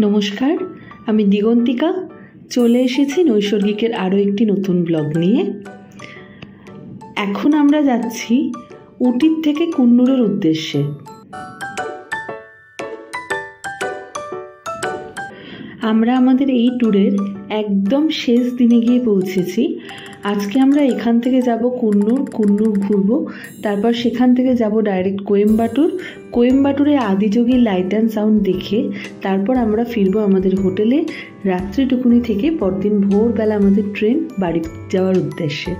নমস্কার, আমি দিগন্তিকা চলে এসেছি নৈসর্গিকের আরও একটি নতুন ব্লগ নিয়ে। এখন আমরা যাচ্ছি উটির থেকে কুন্নুরের উদ্দেশ্যে। আমরা আমাদের এই ট্যুরের একদম শেষ দিনে গিয়ে পৌঁছেছি। আজকে আমরা এখান থেকে যাব কুন্নুর ঘুরবো, তারপর সেখান থেকে যাব ডাইরেক্ট কোয়েম্বাটুরে আদিযোগীর লাইট অ্যান্ড সাউন্ড দেখে তারপর আমরা ফিরবো আমাদের হোটেলে রাত্রিটুকুনি থেকে পরদিন ভোরবেলা আমাদের ট্রেন বাড়ি যাওয়ার উদ্দেশ্যে।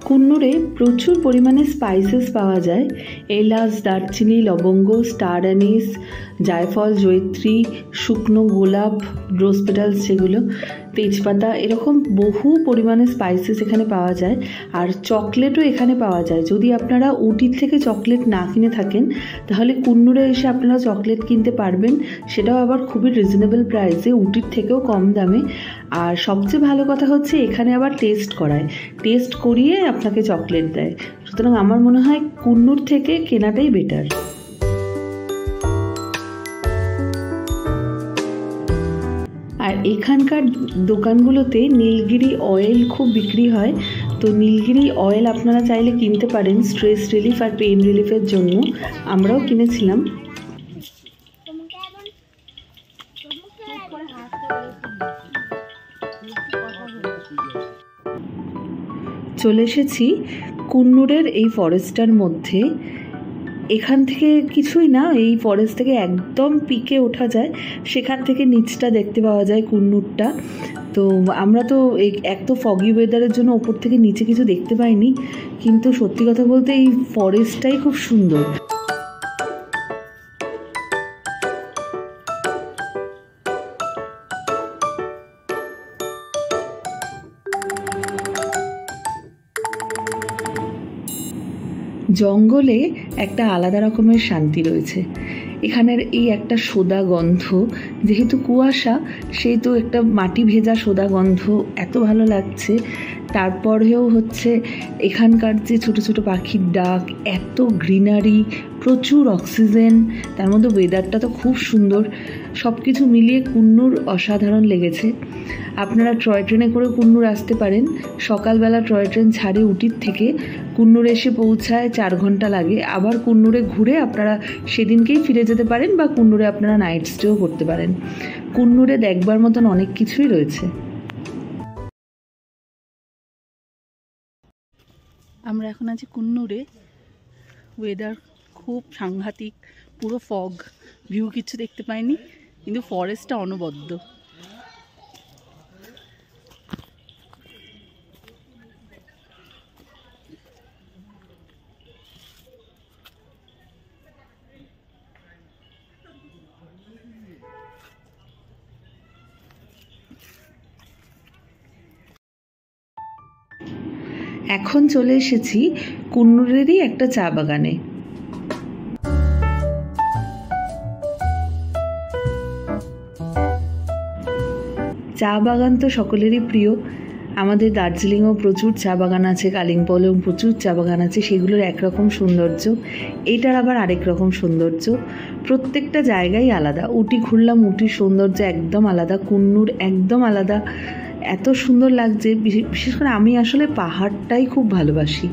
কুন্নুরে প্রচুর পরিমাণে স্পাইসেস পাওয়া যায়। এলাচ, দারচিনি, লবঙ্গ, স্টার অ্যানিস, জায়ফল, জয়িত্রী, শুকনো গোলাপ, রোজ পেটালস, যেগুলো তেজপাতা, এরকম বহু পরিমাণে স্পাইসেস এখানে পাওয়া যায়। আর চকলেটও এখানে পাওয়া যায়। যদি আপনারা উটির থেকে চকলেট না কিনে থাকেন তাহলে কুন্নুরে এসে আপনারা চকলেট কিনতে পারবেন, সেটাও আবার খুবই রিজনেবল প্রাইসে, উটির থেকেও কম দামে। আর সবচেয়ে ভালো কথা হচ্ছে এখানে আবার টেস্ট করিয়ে আপনাকে চকলেট দেয়। সুতরাং আমার মনে হয় কুন্নুর থেকে কেনাটাই বেটার। আর এখানকার দোকানগুলোতে নীলগিরি অয়েল খুব বিক্রি হয়, তো নীলগিরি অয়েল আপনারা চাইলে কিনতে পারেন স্ট্রেস রিলিফ আর পেইন রিলিফের জন্য। আমরাও কিনেছিলাম। চলে এসেছি কুন্নুরের এই ফরেস্টটার মধ্যে। এখান থেকে কিছুই না, এই ফরেস্ট থেকে একদম পিকে ওঠা যায়, সেখান থেকে নিচটা দেখতে পাওয়া যায় কুন্নুরটা। তো আমরা তো এক তো ফগি ওয়েদারের জন্য ওপর থেকে নিচে কিছু দেখতে পাইনি, কিন্তু সত্যি কথা বলতে এই ফরেস্টটাই খুব সুন্দর। জঙ্গলে একটা আলাদা রকমের শান্তি রয়েছে। এখানের এই একটা সোদা গন্ধ, যেহেতু কুয়াশা সেহেতু একটা মাটি ভেজা সোদা গন্ধ এত ভালো লাগছে। তারপরেও হচ্ছে এখানকার যে ছোট ছোট পাখির ডাক, এত গ্রিনারি, প্রচুর অক্সিজেন, তার মধ্যে ওয়েদারটা তো খুব সুন্দর। সব কিছু মিলিয়ে কুন্নুর অসাধারণ লেগেছে। আপনারা টয় ট্রেনে করে কুন্নুর আসতে পারেন। সকালবেলা টয় ট্রেন ছাড়ে উটির থেকে, কুন্নুরে এসে পৌঁছায় 4 ঘন্টা লাগে। আবার কুন্নুরে ঘুরে আপনারা সেদিনকেই ফিরে যেতে পারেন, বা কুন্নুরে আপনারা নাইট স্টেও করতে পারেন। কুন্নুরে দেখবার মতন অনেক কিছুই রয়েছে। আমরা এখন আছি কুন্নুরে। ওয়েদার খুব সাংঘাতিক, পুরো ফগ, ভিউ কিছু দেখতে পাইনি, কিন্তু ফরেস্টটা অনবদ্য। এখন চলে এসেছি কুন্নুরেরই একটা চা বাগানে। চা বাগান তো সকলেরই প্রিয়। আমাদের দার্জিলিংয়েও প্রচুর চা বাগান আছে, কালিম্পংয়েও প্রচুর চা বাগান আছে, সেগুলোর একরকম সৌন্দর্য, এইটার আবার আরেক রকম সৌন্দর্য। প্রত্যেকটা জায়গায় আলাদা। উটি ঘুরলাম, উটির সৌন্দর্য একদম আলাদা, কুন্নুর একদম আলাদা। এত সুন্দর লাগছে। বিশেষ করে আমি আসলে পাহাড়টাই খুব ভালোবাসি।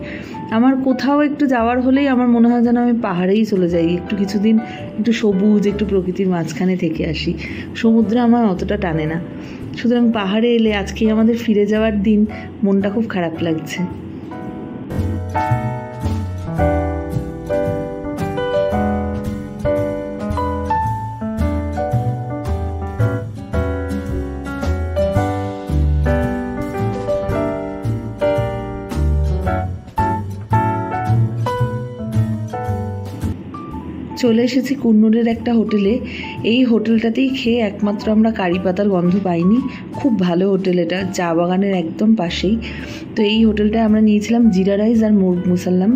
আমার কোথাও একটু যাওয়ার হলেই আমার মনে হয় যেন আমি পাহাড়েই চলে যাই, একটু কিছুদিন একটু সবুজ, একটু প্রকৃতির মাঝখানে থেকে আসি। সমুদ্রে আমার অতটা টানে না। সুতরাং পাহাড়ে এলে আজকে আমাদের ফিরে যাওয়ার দিন, মনটা খুব খারাপ লাগছে। চলে এসেছি কুন্নুরের একটা হোটেলে। এই হোটেলটাতেই খেয়ে একমাত্র আমরা কারি পাতার গন্ধ পাইনি। খুব ভালো হোটেল এটা, চা বাগানের একদম পাশেই। তো এই হোটেলটায় আমরা নিয়েছিলাম জিরা রাইস আর মুর্গ মুসাল্লাম,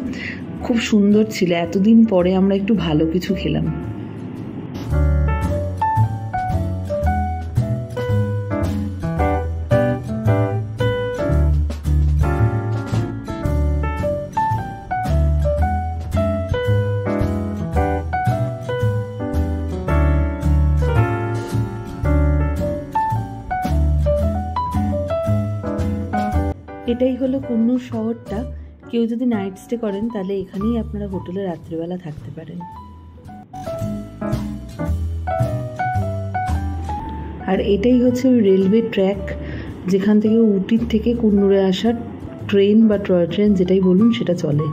খুব সুন্দর ছিল। এতদিন পরে আমরা একটু ভালো কিছু খেলাম। এটাই হলো কুন্নুর শহরটা। কেউ যদি নাইট স্টে করেন তাহলে এখানেই আপনারা হোটেলে রাত্রিবেলা থাকতে পারেন। আর এটাই হচ্ছে ওই রেলওয়ে ট্র্যাক যেখান থেকে উটির থেকে কুন্নুরে আসার ট্রেন বা টয় ট্রেন যেটাই বলুন সেটা চলে।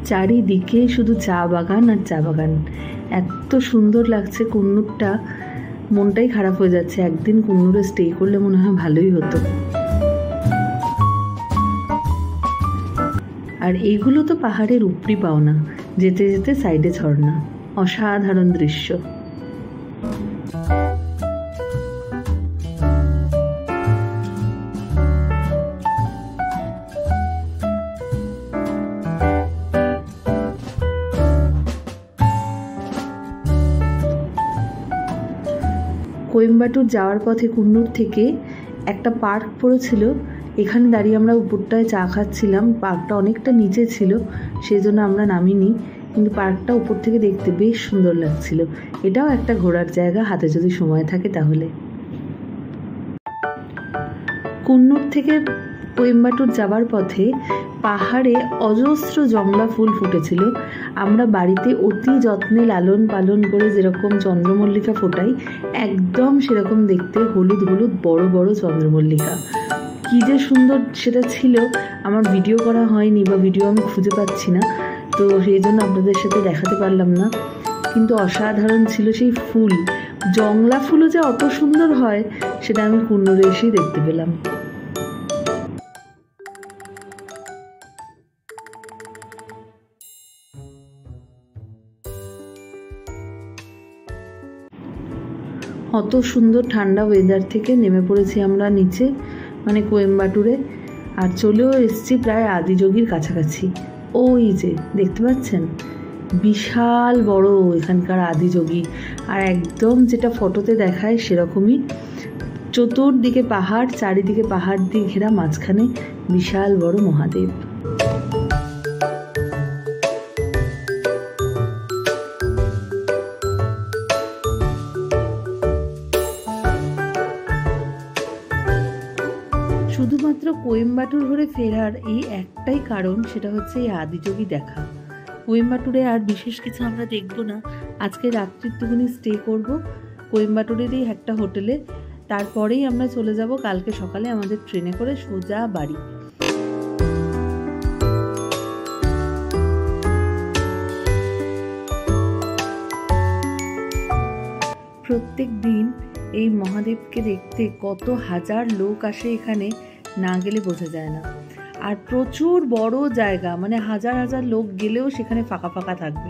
চারিদিকে শুধু চা বাগান আর চা বাগান, এত সুন্দর লাগছে কুন্নুরটা, মনটাই খারাপ হয়ে যাচ্ছে। একদিন কুন্নুরে স্টে করলে মনে হয় ভালোই হতো। আর এইগুলো তো পাহাড়ের উপরি পাওনা, যেতে যেতে সাইডে ঝর্ণা, অসাধারণ দৃশ্য। কোয়েম্বাটুর যাওয়ার পথে কুন্নুর থেকে একটা পার্ক পড়েছিল, এখানে দাঁড়িয়ে আমরা উপরটায় চা খাচ্ছিলাম। পার্কটা অনেকটা নিচে ছিল, সেই জন্য আমরা নামিনি, কিন্তু পার্কটা উপর থেকে দেখতে বেশ সুন্দর লাগছিল। এটাও একটা ঘোরার জায়গা, হাতে যদি সময় থাকে তাহলে। কুন্নুর থেকে কোয়েম্বাটুর যাবার পথে পাহাড়ে অজস্র জংলা ফুল ফুটেছিল। আমরা বাড়িতে অতি যত্নে লালন পালন করে যেরকম চন্দ্রমল্লিকা ফোটাই, একদম সেরকম দেখতে হলুদ হলুদ বড় বড় চন্দ্রমল্লিকা। কী যে সুন্দর সেটা ছিল, আমার ভিডিও করা হয়নি বা ভিডিও আমি খুঁজে পাচ্ছি না, তো সেই জন্য আপনাদের সাথে দেখাতে পারলাম না। কিন্তু অসাধারণ ছিল সেই ফুল। জংলা ফুলও যে অত সুন্দর হয় সেটা আমি কুন্নুরে এসেই দেখতে পেলাম। অত সুন্দর ঠান্ডা ওয়েদার থেকে নেমে পড়েছি আমরা নিচে, মানে কোয়েম্বাটুরে, আর চলেও এসছি প্রায় আদিযোগীর কাছাকাছি। ওই যে দেখতে পাচ্ছেন, বিশাল বড় এখানকার আদিযোগী, আর একদম যেটা ফটোতে দেখায় সেরকমই। চতুর্দিকে পাহাড়, চারিদিকে পাহাড় দিয়ে ঘেরা, মাঝখানে বিশাল বড় মহাদেব। শুধুমাত্র কোয়েম্বাটুর ঘুরে ফেরার এই একটাই কারণ, সেটা হচ্ছে এই আদিযোগী দেখা। কোয়েম্বাটুরে আর বিশেষ কিছু আমরা দেখব না, আজকে রাত্রিটুকুনি স্টে করব কোয়েম্বাটুরেরই একটা হোটেলে, তারপরেই আমরা চলে যাব কালকে সকালে আমাদের ট্রেনে করে সোজা বাড়ি। প্রত্যেক দিন এই মহাদেবকে দেখতে কত হাজার লোক আসে এখানে, না গেলে বোঝা যায় না। আর প্রচুর বড় জায়গা, মানে হাজার হাজার লোক গেলেও সেখানে ফাঁকা ফাঁকা থাকবে,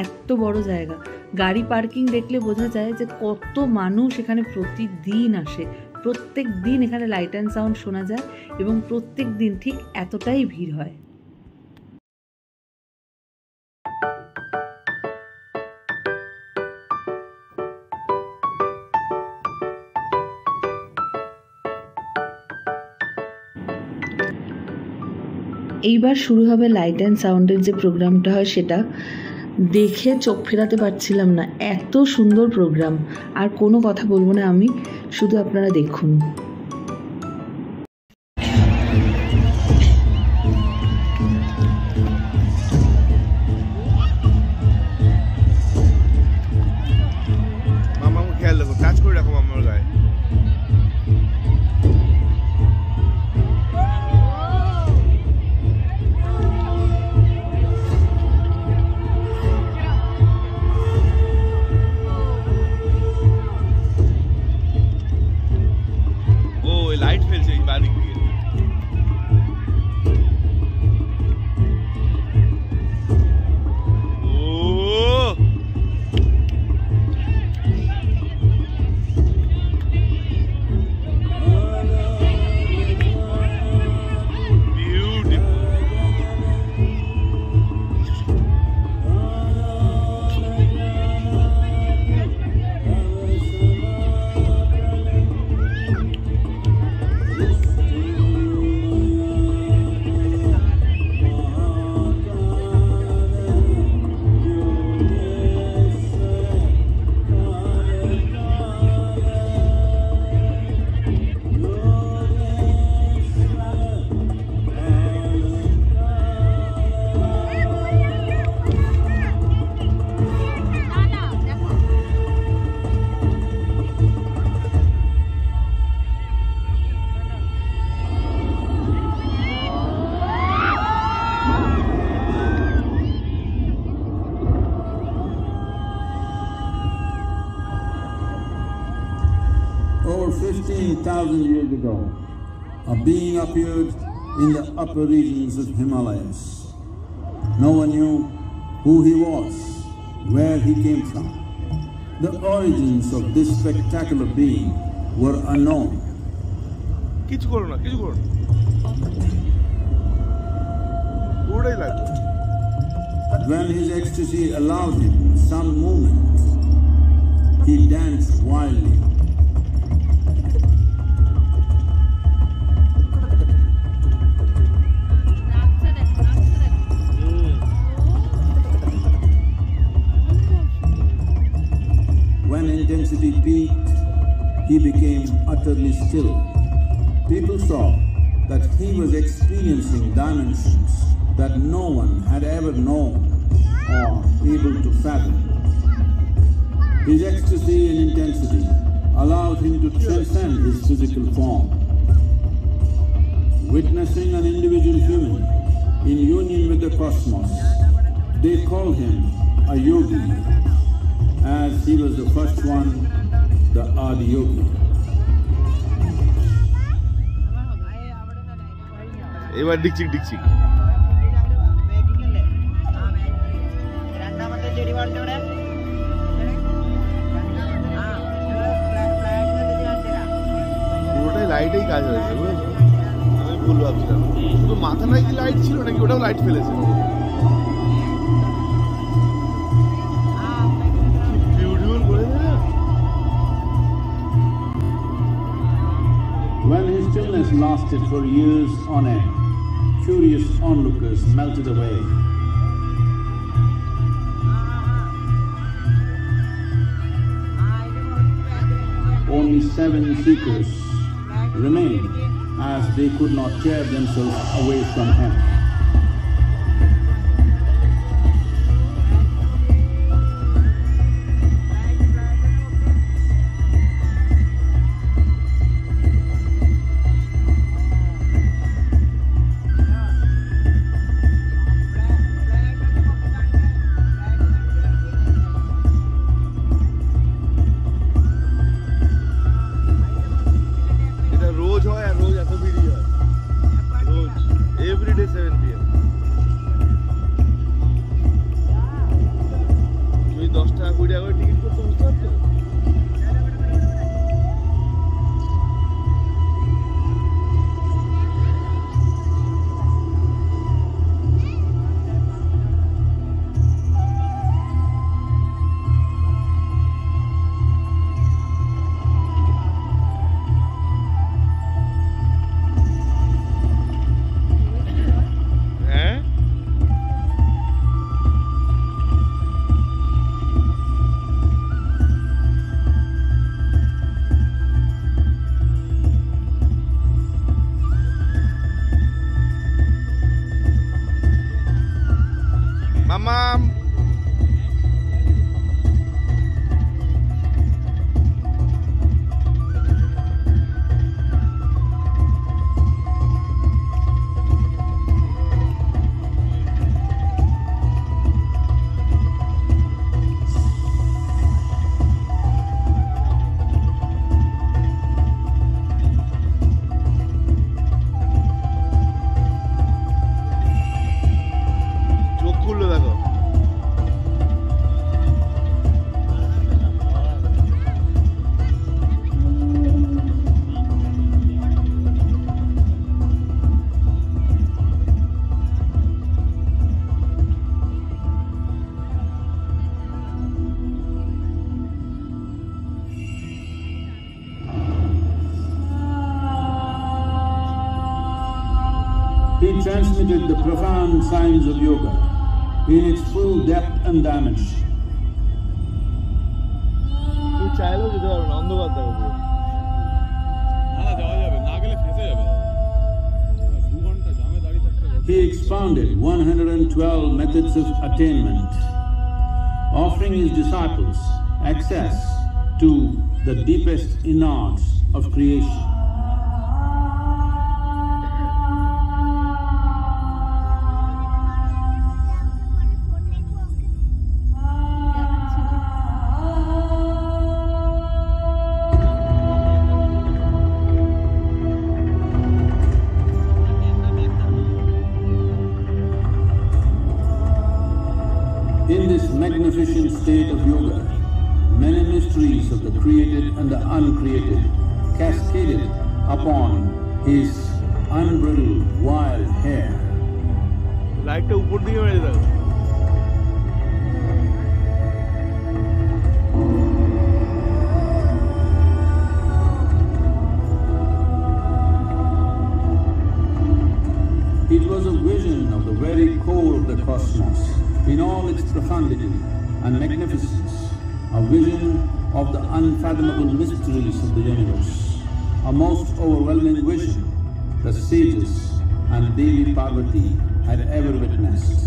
এত বড় জায়গা। গাড়ি পার্কিং দেখলে বোঝা যায় যে কত মানুষ এখানে প্রতিদিন আসে। প্রত্যেক দিন এখানে লাইট অ্যান্ড সাউন্ড শোনা যায় এবং প্রত্যেক দিন ঠিক এতটাই ভিড় হয়। এইবার শুরু হবে লাইট অ্যান্ড সাউন্ডের যে প্রোগ্রামটা হয়, সেটা দেখে চোখ ফেরাতে পারছিলাম না, এত সুন্দর প্রোগ্রাম। আর কোনো কথা বলবো না আমি, শুধু আপনারা দেখুন। মামা খেয়াল রাখো, টাচ করে রাখো মামার গায়ে। 3,000 years ago, a being appeared in the upper regions of Himalayas. No one knew who he was, where he came from. The origins of this spectacular being were unknown. কিছু করো না পুরোটাই লাগবে When his ecstasy allowed him some movement, he danced wildly. When intensity peaked, he became utterly still. People saw that he was experiencing dimensions that no one had ever known or able to fathom. His ecstasy and intensity allowed him to transcend his physical form. Witnessing an individual human in union with the cosmos, they called him a yogi, as he was the first one, the Adi Yogi. এবার ডিকচিক পুরোটাই লাইটেই কাজ হয়েছে বুঝেছো আমি ভুল ভাবছিলাম শুধু মাথাটাই কি লাইট ছিল নাকি ওটাও লাইট ফেলেছে বিউটিফুল করে না When his stillness lasted for years on end, curious onlookers melted away. Only 7 seekers remained, as they could not tear themselves away from him. Every day 7 PM. তুমি 10 টাকা 20 টাকা করে টিকিট করতে বুঝতে পারছো Mom. He transmitted the profound science of yoga in its full depth and dimension. তুই চাইলেও যেতে পারবে না অন্ধকার দেখো He expounded 112 methods of attainment, offering his disciples access to the deepest innards of creation. state of yoga, many mysteries of the created and the uncreated cascaded upon his unbridled wild hair. লাইটটা উপর দিকে মেরে দাও। It was a vision of the very core of the cosmos in all its profundity and magnificence, a vision of the unfathomable mysteries of the universe, a most overwhelming vision the sages and Devi Parvati had ever witnessed.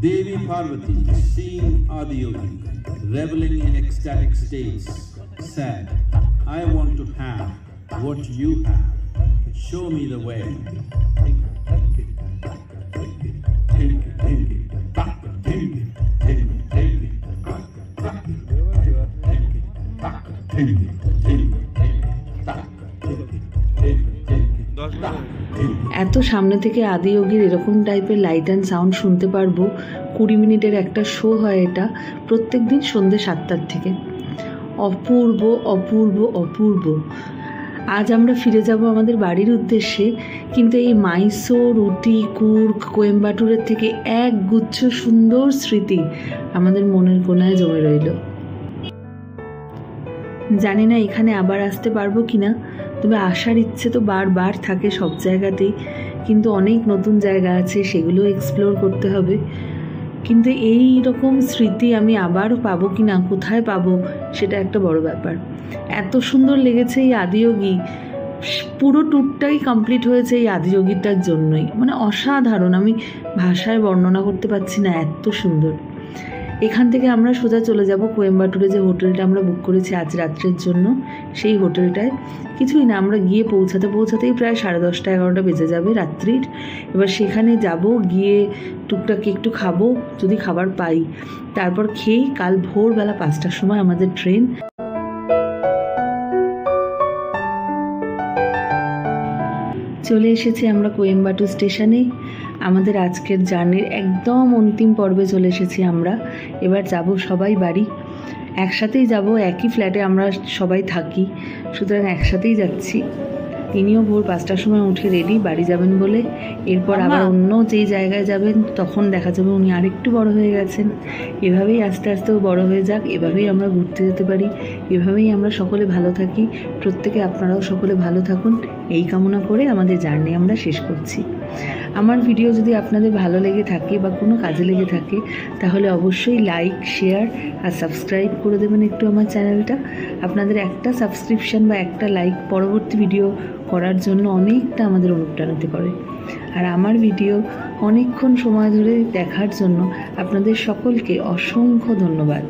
Devi Parvati, seeing Adiyogi reveling in ecstatic states, said, "I want to have what you have. Show me the way." এত সামনে থেকে আদিযোগীর এরকম টাইপের light and sound শুনতে পারবো। 20 মিনিটের একটা show হয় এটা, প্রত্যেক দিন সন্ধ্যে 7টার থেকে। অপূর্ব অপূর্ব অপূর্ব। আজ আমরা ফিরে যাব আমাদের বাড়ির উদ্দেশ্যে, কিন্তু এই মাইসোর, উটি, কুর্গ, কোয়েম্বাটুরের থেকে এক গুচ্ছ সুন্দর স্মৃতি আমাদের মনের কোণায় জমে রইল। জানি না এখানে আবার আসতে পারবো কিনা, তবে আসার ইচ্ছে তো বারবার থাকে সব জায়গাতেই, কিন্তু অনেক নতুন জায়গা আছে, সেগুলো এক্সপ্লোর করতে হবে। কিন্তু এই রকম স্মৃতি আমি আবারও পাবো কিনা, কোথায় পাবো, সেটা একটা বড় ব্যাপার। এত সুন্দর লেগেছে এই আদিযোগী, পুরো ট্যুরটাই কমপ্লিট হয়েছে এই আদিযোগীটার জন্যই, মানে অসাধারণ। আমি ভাষায় বর্ণনা করতে পারছি না, এত সুন্দর। এখান থেকে আমরা সোজা চলে যাব কোয়েম্বাটুরে যে হোটেলটা আমরা বুক করেছি আজ রাত্রের জন্য, সেই হোটেলটায়। কিছুই না, আমরা গিয়ে পৌঁছাতেই প্রায় 10:30-11টা বেজে যাবে রাত্রির। এবার সেখানে যাব, গিয়ে টুকটাক একটু খাবো যদি খাবার পাই, তারপর খেয়েই কাল ভোরবেলা 5টার সময় আমাদের ট্রেন। চলে এসেছি আমরা কোয়েম্বাটুর স্টেশনে। আমাদের আজকের জার্নির একদম অন্তিম পর্বে চলে এসেছি আমরা। এবার যাব সবাই বাড়ি, একসাথেই যাব, একই ফ্ল্যাটে আমরা সবাই থাকি, সুতরাং একসাথেই যাচ্ছি। তিনিও ভোর 5টার সময় উঠে রেডি বাড়ি যাবেন বলে। এরপর আবার অন্য যেই জায়গায় যাবেন তখন দেখা যাবে উনি আরেকটু বড় হয়ে গেছেন। এভাবেই আস্তে আস্তেও বড় হয়ে যাক, এভাবেই আমরা ঘুরতে যেতে পারি, এভাবেই আমরা সকলে ভালো থাকি। প্রত্যেকে আপনারাও সকলে ভালো থাকুন, এই কামনা করে আমাদের জার্নি আমরা শেষ করছি। আমার ভিডিও যদি আপনাদের ভালো লেগে থাকে বা কোনো কাজে লেগে থাকে, তাহলে অবশ্যই লাইক, শেয়ার আর সাবস্ক্রাইব করে দেবেন একটু আমার চ্যানেলটা। আপনাদের একটা সাবস্ক্রিপশান বা একটা লাইক পরবর্তী ভিডিও করার জন্য অনেকটা আমাদের অনুপ্রাণিত করে। আর আমার ভিডিও অনেকক্ষণ সময় ধরে দেখার জন্য আপনাদের সকলকে অসংখ্য ধন্যবাদ।